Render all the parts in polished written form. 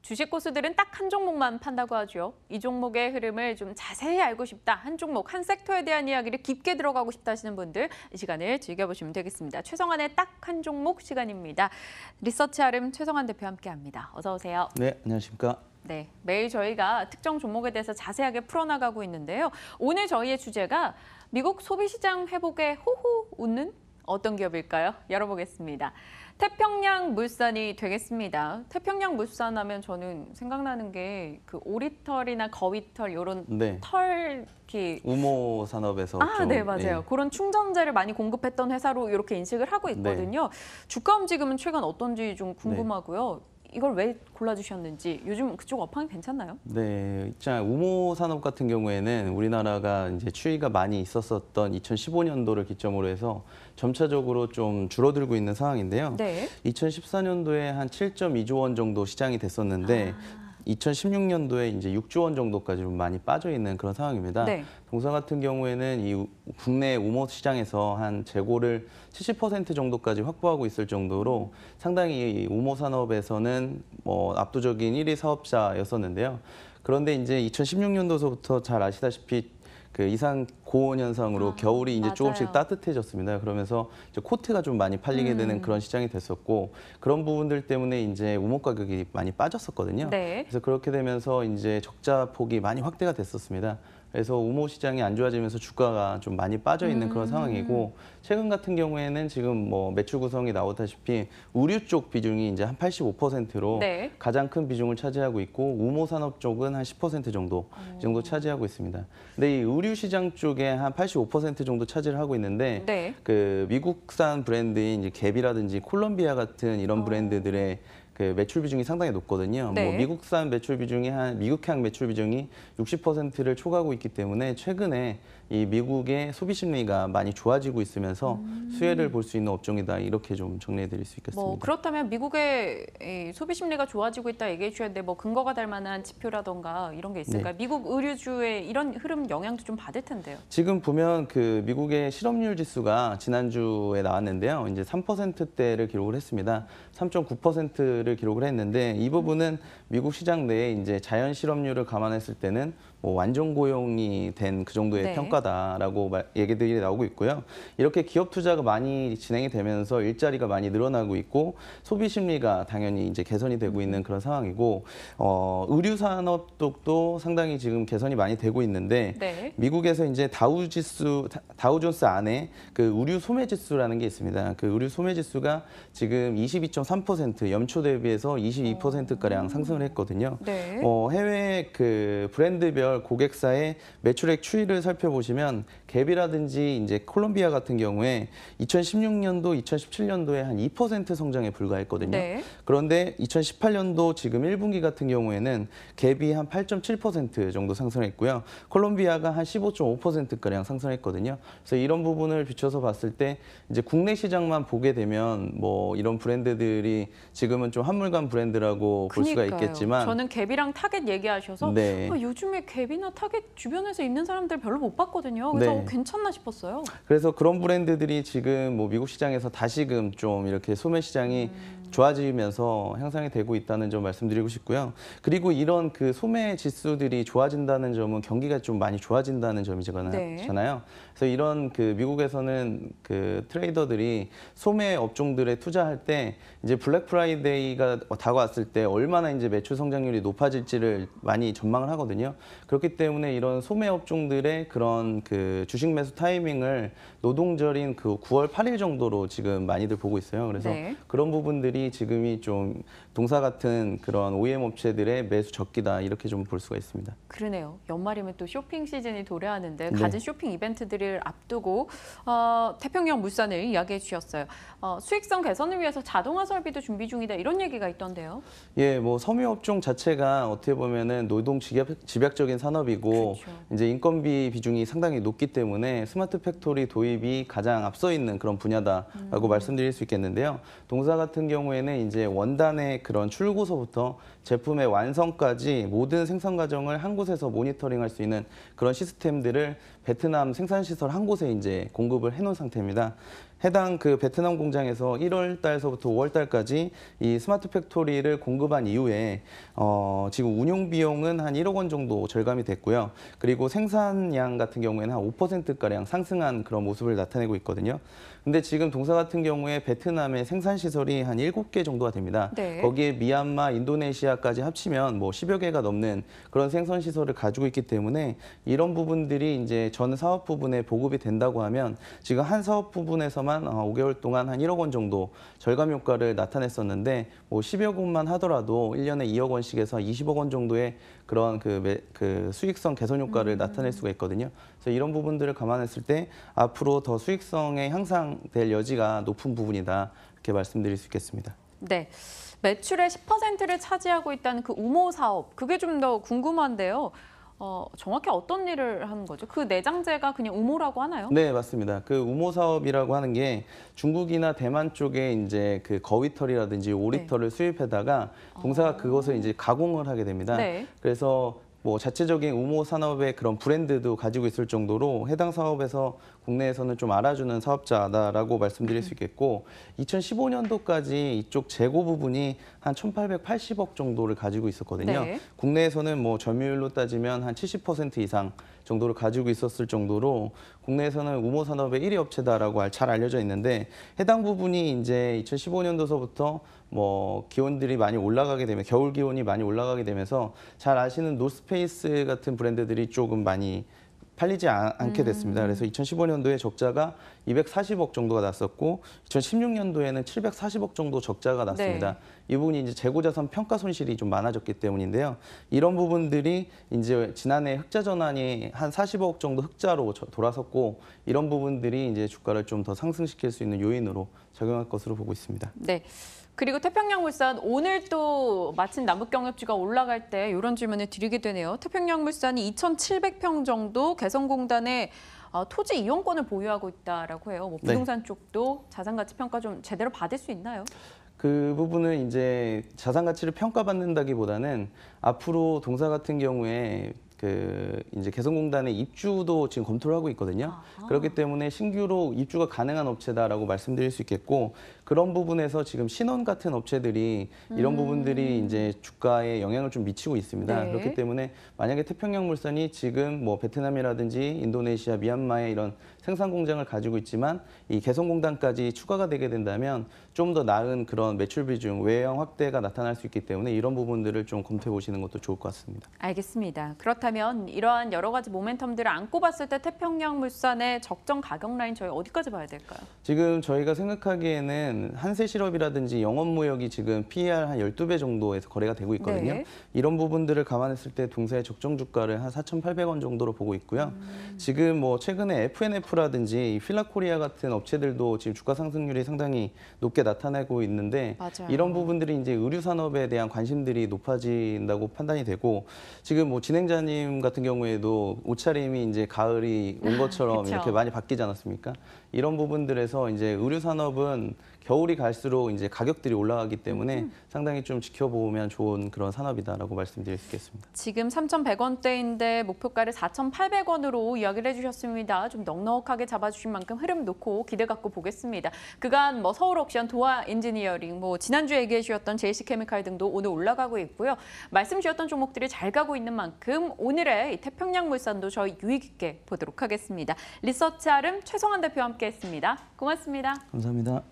주식 고수들은 딱 한 종목만 판다고 하죠. 이 종목의 흐름을 좀 자세히 알고 싶다. 한 종목, 한 섹터에 대한 이야기를 깊게 들어가고 싶다 하시는 분들 이 시간을 즐겨보시면 되겠습니다. 최성환의 딱 한 종목 시간입니다. 리서치 아름 최성환 대표 함께합니다. 어서 오세요. 네, 안녕하십니까. 네, 매일 저희가 특정 종목에 대해서 자세하게 풀어나가고 있는데요. 오늘 저희의 주제가 미국 소비시장 회복에 호호 웃는 어떤 기업일까요? 열어보겠습니다. 태평양 물산이 되겠습니다. 태평양 물산 하면 저는 생각나는 게 그 오리털이나 거위털 이런 네. 털 이렇게 우모 산업에서 네, 맞아요. 그런 충전재를 많이 공급했던 회사로 이렇게 인식을 하고 있거든요. 주가 움직임은 최근 어떤지 좀 궁금하고요. 이걸 왜 골라주셨는지, 요즘 그쪽 업황이 괜찮나요? 네, 우모 산업 같은 경우에는 우리나라가 이제 추이가 많이 있었던 2015년도를 기점으로 해서 점차적으로 좀 줄어들고 있는 상황인데요. 네. 2014년도에 한 7.2조 원 정도 시장이 됐었는데 2016년도에 이제 6조 원 정도까지 좀 많이 빠져 있는 그런 상황입니다. 네. 동사 같은 경우에는 이 국내 우모 시장에서 한 재고를 70% 정도까지 확보하고 있을 정도로 상당히 이 우모 산업에서는 압도적인 1위 사업자였었는데요. 그런데 이제 2016년도서부터 잘 아시다시피 그 이상 고온 현상으로 겨울이 이제 맞아요. 조금씩 따뜻해졌습니다. 그러면서 이제 코트가 좀 많이 팔리게 되는 그런 시장이 됐었고, 그런 부분들 때문에 이제 우목 가격이 많이 빠졌었거든요. 네. 그래서 그렇게 되면서 이제 적자 폭이 많이 확대가 됐었습니다. 그래서 우모 시장이 안 좋아지면서 주가가 좀 많이 빠져 있는 그런 상황이고, 최근 같은 경우에는 지금 매출 구성이 나오다시피 의류 쪽 비중이 이제 한 85%로 네. 가장 큰 비중을 차지하고 있고, 우모 산업 쪽은 한 10% 정도 이 정도 차지하고 있습니다. 근데 이 의류 시장 쪽에 한 85% 정도 차지를 하고 있는데, 네. 그 미국산 브랜드인 이제 갭이라든지 콜롬비아 같은 이런 브랜드들의 그 매출 비중이 상당히 높거든요. 네. 미국산 매출 비중이 미국향 매출 비중이 60%를 초과하고 있기 때문에 최근에 이 미국의 소비 심리가 많이 좋아지고 있으면서 수혜를 볼 수 있는 업종이다, 이렇게 좀 정리해드릴 수 있겠습니다. 그렇다면 미국의 이 소비 심리가 좋아지고 있다 얘기해 주셨는데 근거가 될 만한 지표라던가 이런 게 있을까요? 미국 의류주의 이런 흐름 영향도 좀 받을 텐데요. 지금 보면 그 미국의 실업률 지수가 지난주에 나왔는데요. 이제 3%대를 기록을 했습니다. 3.9%를 기록을 했는데, 이 부분은 미국 시장 내에 이제 자연 실업률을 감안했을 때는 완전 고용이 된 그 정도의 평가다라고 얘기들이 나오고 있고요. 이렇게 기업 투자가 많이 진행이 되면서 일자리가 많이 늘어나고 있고, 소비 심리가 당연히 이제 개선이 되고 있는 그런 상황이고, 의류 산업 쪽도 상당히 지금 개선이 많이 되고 있는데, 미국에서 이제 다우존스 안에 그 의류 소매 지수라는 게 있습니다. 그 의류 소매 지수가 지금 22.3% 연초 대비해서 22%가량 상승을 했거든요. 해외 그 브랜드별 고객사의 매출액 추이를 살펴보시면 갭이라든지 이제 콜롬비아 같은 경우에 2016년도, 2017년도에 한 2% 성장에 불과했거든요. 그런데 2018년도 지금 1분기 같은 경우에는 갭이 한 8.7% 정도 상승했고요. 콜롬비아가 한 15.5%가량 상승했거든요. 그래서 이런 부분을 비춰서 봤을 때 이제 국내 시장만 보게 되면 이런 브랜드들이 지금은 좀 한물간 브랜드라고 볼 수가 있겠지만, 저는 갭이랑 타겟 얘기하셔서 요즘에 갭이나 타겟 주변에서 있는 사람들 별로 못 봤거든요. 그래서 괜찮나 싶었어요. 그래서 그런 브랜드들이 지금 미국 시장에서 다시금 좀 이렇게 소매 시장이 좋아지면서 향상이 되고 있다는 점 말씀드리고 싶고요. 그리고 이런 그 소매 지수들이 좋아진다는 점은 경기가 좀 많이 좋아진다는 점이잖아요. 그래서 이런 그 미국에서는 그 트레이더들이 소매 업종들에 투자할 때 이제 블랙 프라이데이가 다가왔을 때 얼마나 이제 매출 성장률이 높아질지를 많이 전망을 하거든요. 그렇기 때문에 이런 소매 업종들의 그런 그 주식 매수 타이밍을 노동절인 그 9월 8일 정도로 지금 많이들 보고 있어요. 그래서 그런 부분들이 지금이 좀 동사 같은 그런 OEM 업체들의 매수 적기다, 이렇게 좀 볼 수가 있습니다. 그러네요. 연말이면 또 쇼핑 시즌이 도래하는데 갖은 쇼핑 이벤트들을 앞두고 태평양 물산을 이야기해 주셨어요. 수익성 개선을 위해서 자동화 설비도 준비 중이다, 이런 얘기가 있던데요. 예, 섬유 업종 자체가 어떻게 보면은 노동 집약적인 산업이고, 이제 인건비 비중이 상당히 높기 때문에 스마트 팩토리 도입이 가장 앞서 있는 그런 분야다라고 말씀드릴 수 있겠는데요. 동사 같은 경우에는 이제 원단의 그런 출고서부터 제품의 완성까지 모든 생산 과정을 한 곳에서 모니터링할 수 있는 그런 시스템들을 베트남 생산시설 한 곳에 이제 공급을 해놓은 상태입니다. 해당 그 베트남 공장에서 1월 달서부터 5월 달까지 이 스마트 팩토리를 공급한 이후에 지금 운용 비용은 한 1억 원 정도 절감이 됐고요. 그리고 생산량 같은 경우에는 한 5%가량 상승한 그런 모습을 나타내고 있거든요. 근데 지금 동사 같은 경우에 베트남의 생산 시설이 한 7개 정도가 됩니다. 네. 거기에 미얀마, 인도네시아까지 합치면 뭐 10여 개가 넘는 그런 생산 시설을 가지고 있기 때문에 이런 부분들이 이제 전 사업 부분에 보급이 된다고 하면 지금 한 사업 부분에서만 5개월 동안 한 1억 원 정도 절감 효과를 나타냈었는데 뭐 10여 곳만 하더라도 1년에 2억 원씩에서 20억 원 정도의 그런 그 수익성 개선 효과를 나타낼 수가 있거든요. 그래서 이런 부분들을 감안했을 때 앞으로 더 수익성의 향상될 여지가 높은 부분이다 이렇게 말씀드릴 수 있겠습니다. 네. 매출의 10%를 차지하고 있다는 그 우모 사업, 그게 좀 더 궁금한데요. 정확히 어떤 일을 하는 거죠? 그 내장재가 그냥 우모라고 하나요? 네, 맞습니다. 그 우모 사업이라고 하는 게 중국이나 대만 쪽에 이제 그 거위털이라든지 오리털을 수입해다가 동사가 그것을 이제 가공을 하게 됩니다. 네. 그래서 뭐 자체적인 우모 산업의 그런 브랜드도 가지고 있을 정도로 해당 사업에서 국내에서는 좀 알아주는 사업자다라고 말씀드릴 수 있겠고 2015년도까지 이쪽 재고 부분이 한 1,880억 정도를 가지고 있었거든요. 네. 국내에서는 뭐 점유율로 따지면 한 70% 이상 정도를 가지고 있었을 정도로 국내에서는 우모 산업의 1위 업체다라고 잘 알려져 있는데 해당 부분이 이제 2015년도서부터 뭐 기온들이 많이 올라가게 되면 겨울 기온이 많이 올라가게 되면서 잘 아시는 노스페이스 같은 브랜드들이 조금 많이 팔리지 않게 됐습니다. 그래서 2015년도에 적자가 240억 정도가 났었고 2016년도에는 740억 정도 적자가 났습니다. 네. 이 부분이 이제 재고자산 평가 손실이 좀 많아졌기 때문인데요. 이런 부분들이 이제 지난해 흑자 전환이 한 40억 정도 흑자로 돌아섰고 이런 부분들이 이제 주가를 좀 더 상승시킬 수 있는 요인으로 작용할 것으로 보고 있습니다. 네. 그리고 태평양물산 오늘 또 마침 남북경협지가 올라갈 때 이런 질문을 드리게 되네요. 태평양물산이 2,700평 정도 개성공단에 토지 이용권을 보유하고 있다라고 해요. 뭐 부동산 쪽도 자산 가치 평가 좀 제대로 받을 수 있나요? 그 부분은 이제 자산 가치를 평가받는다기보다는 앞으로 동사 같은 경우에 그 이제 개성공단의 입주도 지금 검토를 하고 있거든요. 그렇기 때문에 신규로 입주가 가능한 업체다라고 말씀드릴 수 있겠고 그런 부분에서 지금 신원 같은 업체들이 이런 부분들이 이제 주가에 영향을 좀 미치고 있습니다. 네. 그렇기 때문에 만약에 태평양물산이 지금 뭐 베트남이라든지 인도네시아, 미얀마에 이런 생산 공장을 가지고 있지만 이 개성공단까지 추가가 되게 된다면 좀 더 나은 그런 매출 비중, 외형 확대가 나타날 수 있기 때문에 이런 부분들을 좀 검토해 보시는 것도 좋을 것 같습니다. 알겠습니다. 그렇다면 이러한 여러 가지 모멘텀들을 안고 봤을 때 태평양물산의 적정 가격 라인 저희 어디까지 봐야 될까요? 지금 저희가 생각하기에는 한세실업이라든지 영업무역이 지금 PER 한 12배 정도에서 거래가 되고 있거든요. 네. 이런 부분들을 감안했을 때 동사의 적정 주가를 한 4,800원 정도로 보고 있고요. 지금 뭐 최근에 FNF라든지 필라코리아 같은 업체들도 지금 주가 상승률이 상당히 높게 나타나고 있는데 맞아요. 이런 부분들이 이제 의류 산업에 대한 관심들이 높아진다고 판단이 되고 지금 뭐 진행자님 같은 경우에도 옷차림이 이제 가을이 온 것처럼 그쵸. 이렇게 많이 바뀌지 않았습니까? 이런 부분들에서 이제 의류 산업은 겨울이 갈수록 이제 가격들이 올라가기 때문에 상당히 좀 지켜보면 좋은 그런 산업이다라고 말씀드릴 수 있겠습니다. 지금 3,100원대인데 목표가를 4,800원으로 이야기를 해주셨습니다. 좀 넉넉하게 잡아주신 만큼 흐름 놓고 기대 갖고 보겠습니다. 그간 뭐 서울옥션, 도화 엔지니어링, 뭐 지난주에 얘기해 주셨던 JC케미칼 등도 오늘 올라가고 있고요. 말씀 주셨던 종목들이 잘 가고 있는 만큼 오늘의 이 태평양물산도 저희 유익 있게 보도록 하겠습니다. 리서치 아름 최성환 대표와 함께했습니다. 고맙습니다. 감사합니다.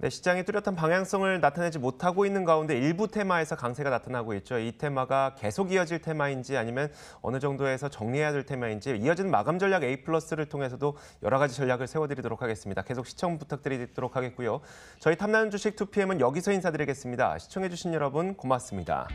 네, 시장이 뚜렷한 방향성을 나타내지 못하고 있는 가운데 일부 테마에서 강세가 나타나고 있죠. 이 테마가 계속 이어질 테마인지 아니면 어느 정도에서 정리해야 될 테마인지 이어지는 마감 전략 A+를 통해서도 여러 가지 전략을 세워드리도록 하겠습니다. 계속 시청 부탁드리도록 하겠고요. 저희 탐나는 주식 2PM은 여기서 인사드리겠습니다. 시청해주신 여러분 고맙습니다.